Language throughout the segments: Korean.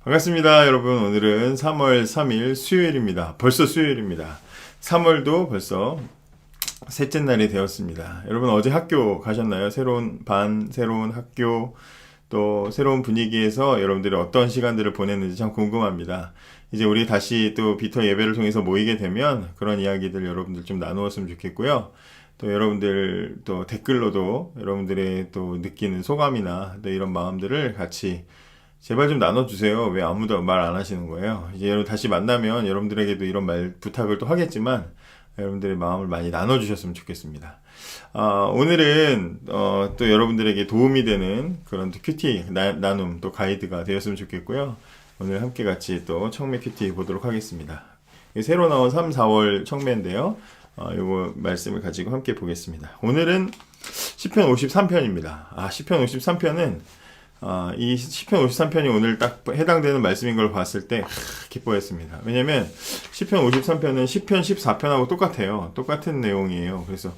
반갑습니다, 여러분. 오늘은 3월 3일 수요일입니다. 벌써 수요일입니다. 3월도 벌써 셋째 날이 되었습니다. 여러분 어제 학교 가셨나요? 새로운 반, 새로운 학교, 또 새로운 분위기에서 여러분들이 어떤 시간들을 보냈는지 참 궁금합니다. 이제 우리 다시 또 비터 예배를 통해서 모이게 되면 그런 이야기들 여러분들 좀 나누었으면 좋겠고요. 또 여러분들 또 댓글로도 여러분들의 또 느끼는 소감이나 또 이런 마음들을 같이 제발 좀 나눠주세요. 왜 아무도 말 안 하시는 거예요? 이제 여러분 다시 만나면 여러분들에게도 이런 말 부탁을 또 하겠지만 여러분들의 마음을 많이 나눠주셨으면 좋겠습니다. 오늘은 또 여러분들에게 도움이 되는 그런 큐티 나눔 또 가이드가 되었으면 좋겠고요. 오늘 함께 같이 또 청매 큐티 보도록 하겠습니다. 새로 나온 3, 4월 청매인데요. 요거 말씀을 가지고 함께 보겠습니다. 오늘은 시편 53편입니다. 시편 53편은 이 시편 53편이 오늘 딱 해당되는 말씀인 걸 봤을 때 기뻐했습니다. 왜냐면 시편 53편은 시편 14편하고 똑같아요. 똑같은 내용이에요. 그래서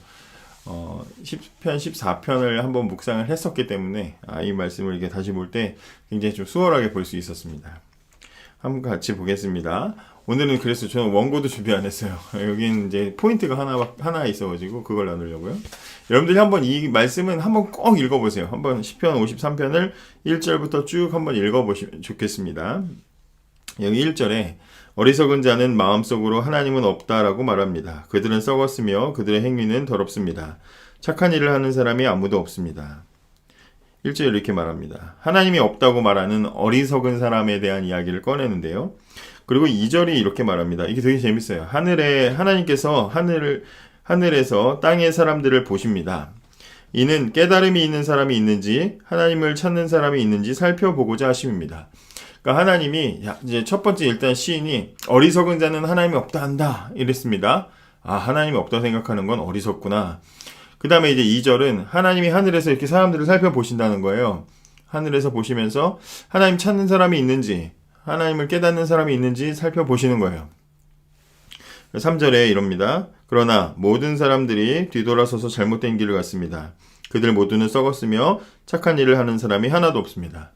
시편 14편을 한번 묵상을 했었기 때문에 이 말씀을 이렇게 다시 볼 때 굉장히 좀 수월하게 볼 수 있었습니다. 한번 같이 보겠습니다. 오늘은 그래서 저는 원고도 준비 안 했어요. 여기는 이제 포인트가 하나 있어가지고 그걸 나누려고요. 여러분들이 한번 이 말씀은 한번 꼭 읽어보세요. 한번 시편 53편을 1절부터 쭉 한번 읽어보시면 좋겠습니다. 여기 1절에 어리석은 자는 마음속으로 하나님은 없다라고 말합니다. 그들은 썩었으며 그들의 행위는 더럽습니다. 착한 일을 하는 사람이 아무도 없습니다. 1절에 이렇게 말합니다. 하나님이 없다고 말하는 어리석은 사람에 대한 이야기를 꺼내는데요. 그리고 2절이 이렇게 말합니다. 이게 되게 재밌어요. 하나님께서 하늘에서 땅의 사람들을 보십니다. 이는 깨달음이 있는 사람이 있는지 하나님을 찾는 사람이 있는지 살펴보고자 하심입니다. 그러니까 하나님이 이제 첫 번째 일단 시인이 어리석은 자는 하나님이 없다 한다 이랬습니다. 하나님이 없다 생각하는 건 어리석구나. 그 다음에 이제 2절은 하나님이 하늘에서 이렇게 사람들을 살펴보신다는 거예요. 하늘에서 보시면서 하나님 찾는 사람이 있는지 하나님을 깨닫는 사람이 있는지 살펴보시는 거예요. 3절에 이럽니다. 그러나 모든 사람들이 뒤돌아서서 잘못된 길을 갔습니다. 그들 모두는 썩었으며 착한 일을 하는 사람이 하나도 없습니다.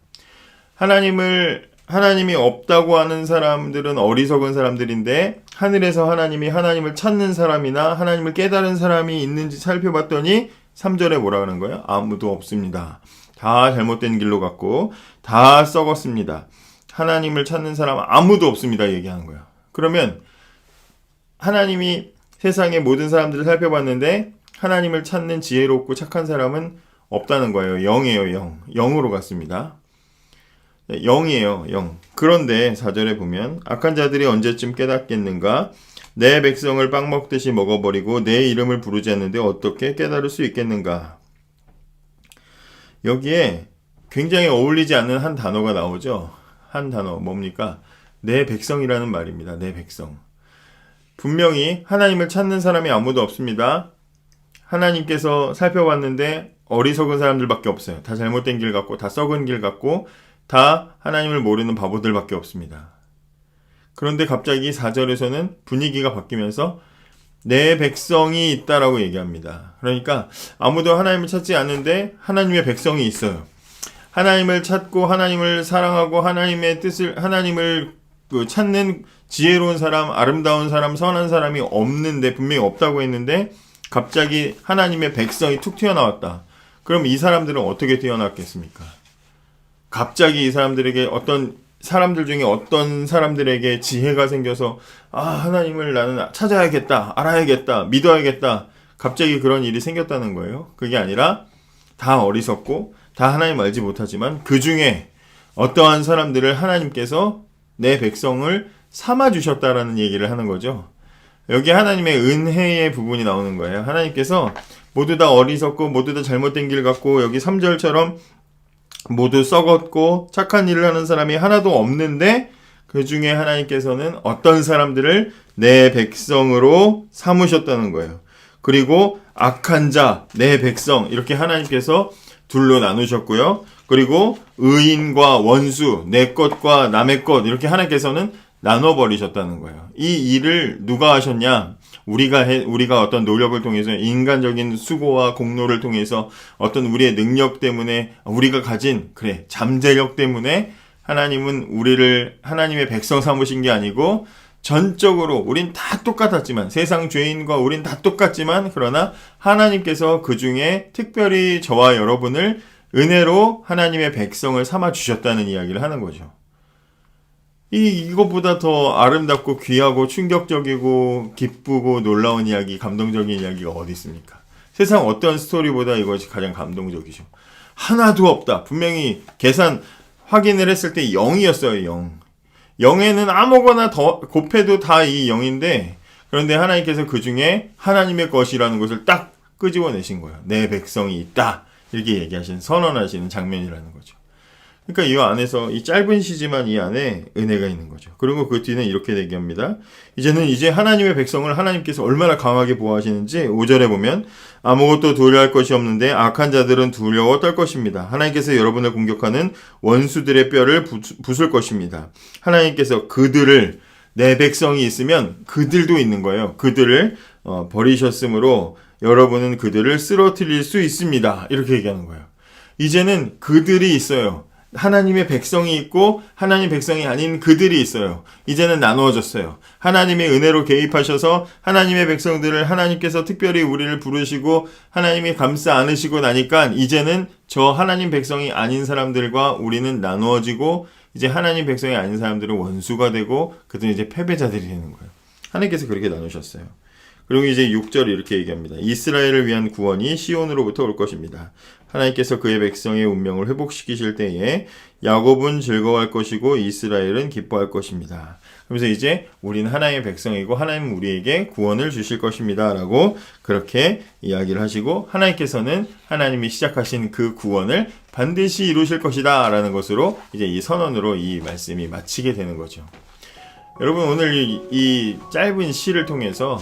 하나님이 없다고 하는 사람들은 어리석은 사람들인데 하늘에서 하나님을 찾는 사람이나 하나님을 깨달은 사람이 있는지 살펴봤더니 3절에 뭐라 하는 거예요? 아무도 없습니다. 다 잘못된 길로 갔고 다 썩었습니다. 하나님을 찾는 사람 아무도 없습니다. 얘기하는 거예요. 그러면 하나님이 세상의 모든 사람들을 살펴봤는데 하나님을 찾는 지혜롭고 착한 사람은 없다는 거예요. 0이에요. 0. 0으로 갔습니다. 0이에요. 0. 그런데 4절에 보면 악한 자들이 언제쯤 깨닫겠는가? 내 백성을 빵 먹듯이 먹어버리고 내 이름을 부르지 않는데 어떻게 깨달을 수 있겠는가? 여기에 굉장히 어울리지 않는 한 단어가 나오죠. 한 단어 뭡니까? 내 백성이라는 말입니다. 내 백성. 분명히 하나님을 찾는 사람이 아무도 없습니다. 하나님께서 살펴봤는데 어리석은 사람들밖에 없어요. 다 잘못된 길 같고 다 썩은 길 같고 다 하나님을 모르는 바보들밖에 없습니다. 그런데 갑자기 4절에서는 분위기가 바뀌면서 내 백성이 있다라고 얘기합니다. 그러니까 아무도 하나님을 찾지 않는데 하나님의 백성이 있어요. 하나님을 찾고 하나님을 사랑하고 하나님을 찾는 지혜로운 사람, 아름다운 사람, 선한 사람이 없는데 분명히 없다고 했는데 갑자기 하나님의 백성이 툭 튀어나왔다. 그럼 이 사람들은 어떻게 튀어나왔겠습니까? 갑자기 이 사람들에게 어떤 사람들 중에 어떤 사람들에게 지혜가 생겨서 하나님을 나는 찾아야겠다, 알아야겠다, 믿어야겠다. 갑자기 그런 일이 생겼다는 거예요. 그게 아니라 다 어리석고 다 하나님 알지 못하지만 그 중에 어떠한 사람들을 하나님께서 내 백성을 삼아주셨다라는 얘기를 하는 거죠. 여기 하나님의 은혜의 부분이 나오는 거예요. 하나님께서 모두 다 어리석고 모두 다 잘못된 길 갔고 여기 3절처럼 모두 썩었고 착한 일을 하는 사람이 하나도 없는데 그 중에 하나님께서는 어떤 사람들을 내 백성으로 삼으셨다는 거예요. 그리고 악한 자, 내 백성 이렇게 하나님께서 둘로 나누셨고요. 그리고 의인과 원수, 내 것과 남의 것 이렇게 하나님께서는 나눠버리셨다는 거예요. 이 일을 누가 하셨냐? 우리가 어떤 노력을 통해서 인간적인 수고와 공로를 통해서 어떤 우리의 능력 때문에 우리가 가진 잠재력 때문에 하나님은 우리를 하나님의 백성 삼으신 게 아니고 전적으로 우린 다 똑같았지만, 세상 죄인과 우린 다 똑같지만, 그러나 하나님께서 그 중에 특별히 저와 여러분을 은혜로 하나님의 백성을 삼아 주셨다는 이야기를 하는 거죠. 이것보다 더 아름답고 귀하고 충격적이고 기쁘고 놀라운 이야기, 감동적인 이야기가 어디 있습니까? 세상 어떤 스토리보다 이것이 가장 감동적이죠. 하나도 없다. 분명히 계산 확인을 했을 때 0이었어요. 0. 0에는 아무거나 더 곱해도 다 이 0인데, 그런데 하나님께서 그 중에 하나님의 것이라는 것을 딱 끄집어내신 거예요. 내 백성이 있다. 이렇게 얘기하시는, 선언하시는 장면이라는 거죠. 그러니까 이 안에서 이 짧은 시지만 이 안에 은혜가 있는 거죠. 그리고 그 뒤는 이렇게 얘기합니다. 이제 하나님의 백성을 하나님께서 얼마나 강하게 보호하시는지 5절에 보면, 아무것도 두려워할 것이 없는데 악한 자들은 두려워 떨 것입니다. 하나님께서 여러분을 공격하는 원수들의 뼈를 부술 것입니다. 하나님께서 그들을, 내 백성이 있으면 그들도 있는 거예요. 그들을 버리셨으므로 여러분은 그들을 쓰러뜨릴 수 있습니다. 이렇게 얘기하는 거예요. 이제는 그들이 있어요. 하나님의 백성이 있고 하나님 백성이 아닌 그들이 있어요. 이제는 나누어졌어요. 하나님의 은혜로 개입하셔서 하나님의 백성들을 하나님께서 특별히 우리를 부르시고 하나님이 감싸 안으시고 나니까 이제는 저 하나님 백성이 아닌 사람들과 우리는 나누어지고, 이제 하나님 백성이 아닌 사람들은 원수가 되고 그들은 이제 패배자들이 되는 거예요. 하나님께서 그렇게 나누셨어요. 그리고 이제 6절 이렇게 얘기합니다. 이스라엘을 위한 구원이 시온으로부터 올 것입니다. 하나님께서 그의 백성의 운명을 회복시키실 때에 야곱은 즐거워할 것이고 이스라엘은 기뻐할 것입니다. 그래서 이제 우리는 하나님의 백성이고 하나님은 우리에게 구원을 주실 것입니다. 라고 그렇게 이야기를 하시고, 하나님께서는 하나님이 시작하신 그 구원을 반드시 이루실 것이다. 라는 것으로 이제 이 선언으로 이 말씀이 마치게 되는 거죠. 여러분, 오늘 이 짧은 시를 통해서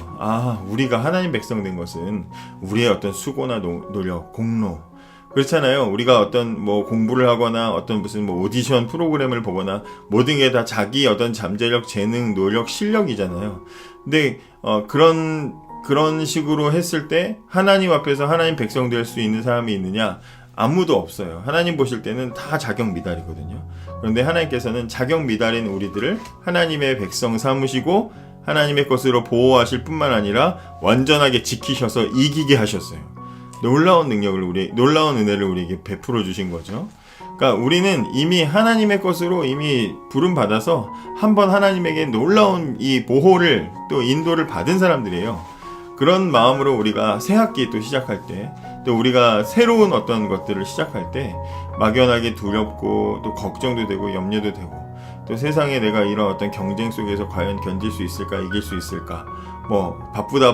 우리가 하나님 백성 된 것은 우리의 어떤 수고나 노력, 공로, 그렇잖아요. 우리가 어떤 공부를 하거나 어떤 무슨 오디션 프로그램을 보거나 모든 게 다 자기 어떤 잠재력, 재능, 노력, 실력이잖아요. 근데 그런 식으로 했을 때 하나님 앞에서 하나님 백성 될 수 있는 사람이 있느냐? 아무도 없어요. 하나님 보실 때는 다 자격 미달이거든요. 그런데 하나님께서는 자격 미달인 우리들을 하나님의 백성 삼으시고 하나님의 것으로 보호하실 뿐만 아니라 완전하게 지키셔서 이기게 하셨어요. 놀라운 능력을 놀라운 은혜를 우리에게 베풀어 주신 거죠. 그러니까 우리는 이미 하나님의 것으로 이미 부름 받아서 한번 하나님에게 놀라운 이 보호를 또 인도를 받은 사람들이에요. 그런 마음으로 우리가 새 학기 또 시작할 때, 또 우리가 새로운 어떤 것들을 시작할 때 막연하게 두렵고 또 걱정도 되고 염려도 되고, 또 세상에 내가 이런 어떤 경쟁 속에서 과연 견딜 수 있을까, 이길 수 있을까,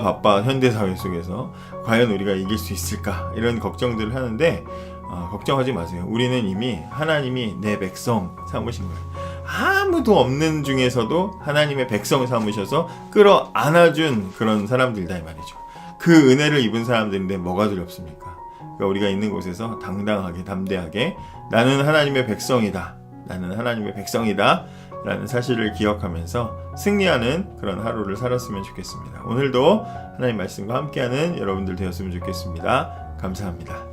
바빠 현대사회 속에서 과연 우리가 이길 수 있을까, 이런 걱정들을 하는데 걱정하지 마세요. 우리는 이미 하나님이 내 백성 삼으신 거예요. 아무도 없는 중에서도 하나님의 백성 삼으셔서 끌어안아준 그런 사람들이다 이 말이죠. 그 은혜를 입은 사람들인데 뭐가 두렵습니까? 그러니까 우리가 있는 곳에서 당당하게 담대하게 나는 하나님의 백성이다, 나는 하나님의 백성이다 라는 사실을 기억하면서 승리하는 그런 하루를 살았으면 좋겠습니다. 오늘도 하나님 말씀과 함께하는 여러분들 되었으면 좋겠습니다. 감사합니다.